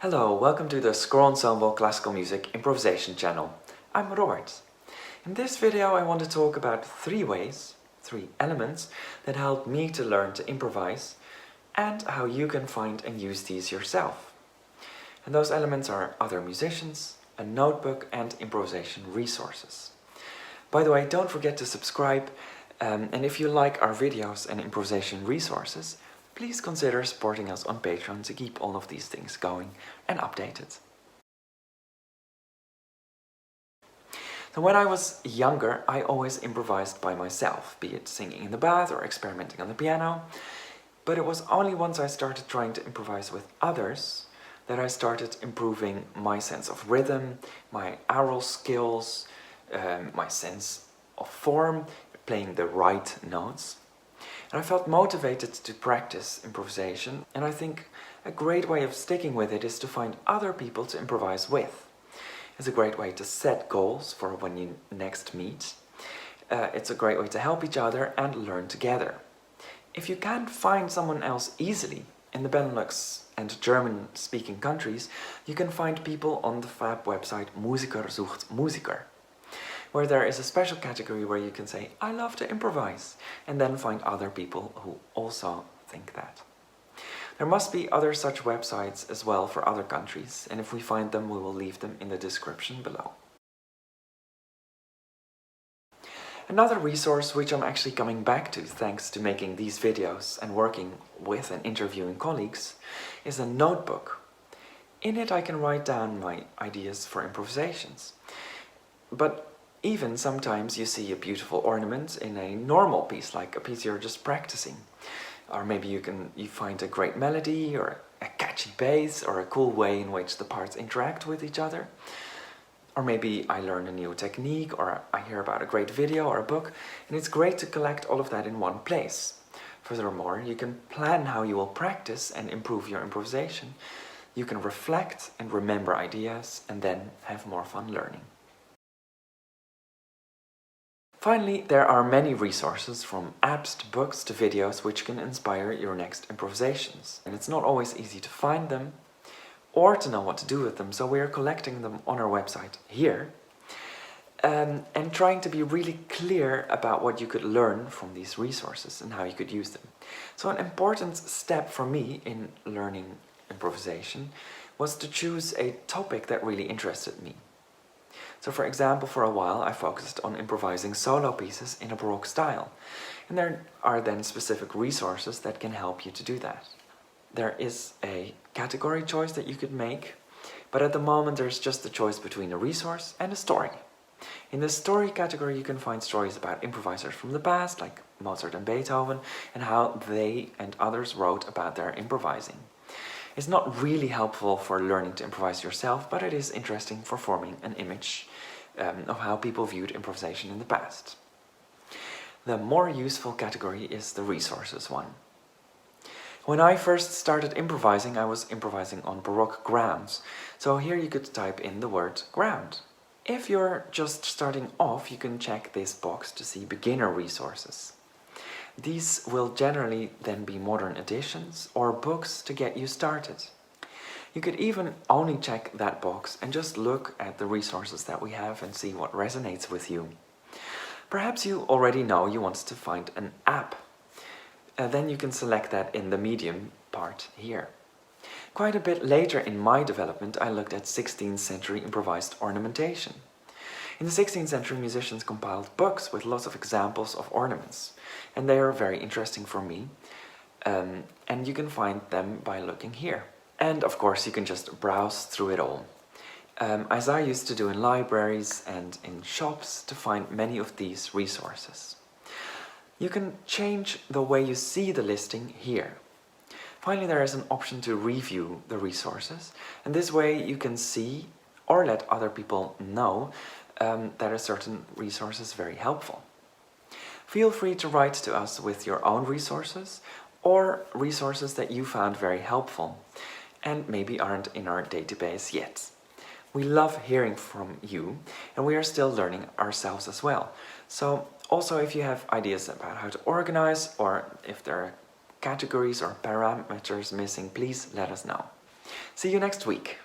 Hello, welcome to the Score Ensemble Classical Music Improvisation channel. I'm Robert. In this video I want to talk about three elements that help me to learn to improvise and how you can find and use these yourself. And those elements are other musicians, a notebook and improvisation resources. By the way, don't forget to subscribe and if you like our videos and improvisation resources, please consider supporting us on Patreon to keep all of these things going and updated. So when I was younger, I always improvised by myself, be it singing in the bath or experimenting on the piano. But it was only once I started trying to improvise with others that I started improving my sense of rhythm, my aural skills, my sense of form, playing the right notes. And I felt motivated to practice improvisation, and I think a great way of sticking with it is to find other people to improvise with. It's a great way to set goals for when you next meet. It's a great way to help each other and learn together. If you can't find someone else easily, in the Benelux and German-speaking countries, you can find people on the fab website Musiker sucht Musiker, where there is a special category where you can say, I love to improvise, and then find other people who also think that. There must be other such websites as well for other countries, and if we find them, we will leave them in the description below. Another resource which I'm actually coming back to thanks to making these videos and working with and interviewing colleagues is a notebook. In it I can write down my ideas for improvisations. But even sometimes you see a beautiful ornament in a normal piece, like a piece you're just practicing. Or maybe you find a great melody or a catchy bass or a cool way in which the parts interact with each other. Or maybe I learn a new technique, or I hear about a great video or a book, and it's great to collect all of that in one place. Furthermore, you can plan how you will practice and improve your improvisation. You can reflect and remember ideas, and then have more fun learning. Finally, there are many resources, from apps to books to videos, which can inspire your next improvisations. And it's not always easy to find them, or to know what to do with them, so we are collecting them on our website here, and trying to be really clear about what you could learn from these resources and how you could use them. So an important step for me in learning improvisation was to choose a topic that really interested me. So for example, for a while I focused on improvising solo pieces in a Baroque style, and there are then specific resources that can help you to do that. There is a category choice that you could make, but at the moment there's just the choice between a resource and a story. In the story category you can find stories about improvisers from the past, like Mozart and Beethoven, and how they and others wrote about their improvising. It's not really helpful for learning to improvise yourself, but it is interesting for forming an image of how people viewed improvisation in the past. The more useful category is the resources one. When I first started improvising, I was improvising on Baroque grounds, so here you could type in the word ground. If you're just starting off, you can check this box to see beginner resources. These will generally then be modern editions or books to get you started. You could even only check that box and just look at the resources that we have and see what resonates with you. Perhaps you already know you want to find an app. Then you can select that in the medium part here. Quite a bit later in my development, I looked at 16th century improvised ornamentation. In the 16th century, musicians compiled books with lots of examples of ornaments, and they are very interesting for me, and you can find them by looking here. And of course, you can just browse through it all, as I used to do in libraries and in shops to find many of these resources. You can change the way you see the listing here. Finally, there is an option to review the resources, and this way you can see or let other people know that a certain resource is very helpful. Feel free to write to us with your own resources or resources that you found very helpful and maybe aren't in our database yet. We love hearing from you, and we are still learning ourselves as well. So also, if you have ideas about how to organize, or if there are categories or parameters missing, please let us know. See you next week.